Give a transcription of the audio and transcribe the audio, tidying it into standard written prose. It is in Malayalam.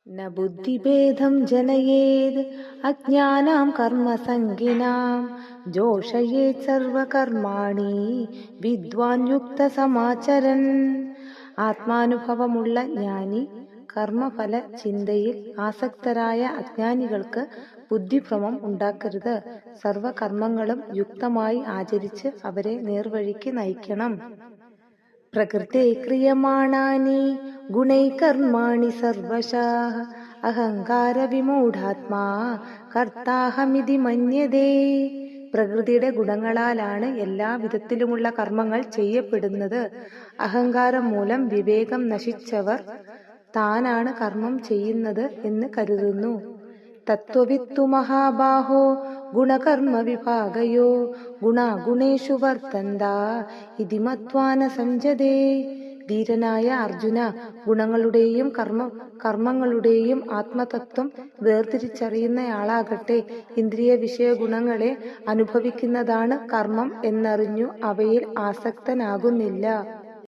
ന ബുദ്ധിഭേദം ജനയേത് അജ്ഞാനാം കർമ്മസംഗിനാം ജോഷയേത് സർവകർമാണി വിദ്വാൻ യുക്ത സമാചരൻ. ആത്മാനുഭവമുള്ള ജ്ഞാനി കർമ്മഫല ചിന്തയിൽ ആസക്തരായ അജ്ഞാനികൾക്ക് ബുദ്ധിഭ്രമം ഉണ്ടാക്കരുത്. സർവകർമ്മങ്ങളും യുക്തമായി ആചരിച്ച് അവരെ നേർവഴിക്ക് നയിക്കണം. പ്രകൃതേ ക്രിയമാണാനി ഗുണൈ കർമാണി സർവശഃ അഹങ്കാര വിമൂഢാത്മാ കർത്താഹമിതി മന്യതേ. പ്രകൃതിയുടെ ഗുണങ്ങളാലാണ് എല്ലാ വിധത്തിലുമുള്ള കർമ്മങ്ങൾ ചെയ്യപ്പെടുന്നത്. അഹങ്കാരം മൂലം വിവേകം നശിച്ചവർ താനാണ് കർമ്മം ചെയ്യുന്നത് എന്ന് കരുതുന്നു. തത്വവിത്തു മഹാബാഹോ ഗുണകർമ്മ വിഭാഗയോ ഗുണാഗുണേഷു വർത്തന്ത ഇതി മത്വാ ന സഞ്ജതേ. ധീരനായ അർജുന, ഗുണങ്ങളുടെയും കർമ്മങ്ങളുടെയും ആത്മതത്വം വേർതിരിച്ചറിയുന്നയാളാകട്ടെ. ഇന്ദ്രിയ വിഷയ ഗുണങ്ങളെ അനുഭവിക്കുന്നതാണ് കർമ്മം എന്നറിഞ്ഞു അവയിൽ ആസക്തനാകുന്നില്ല.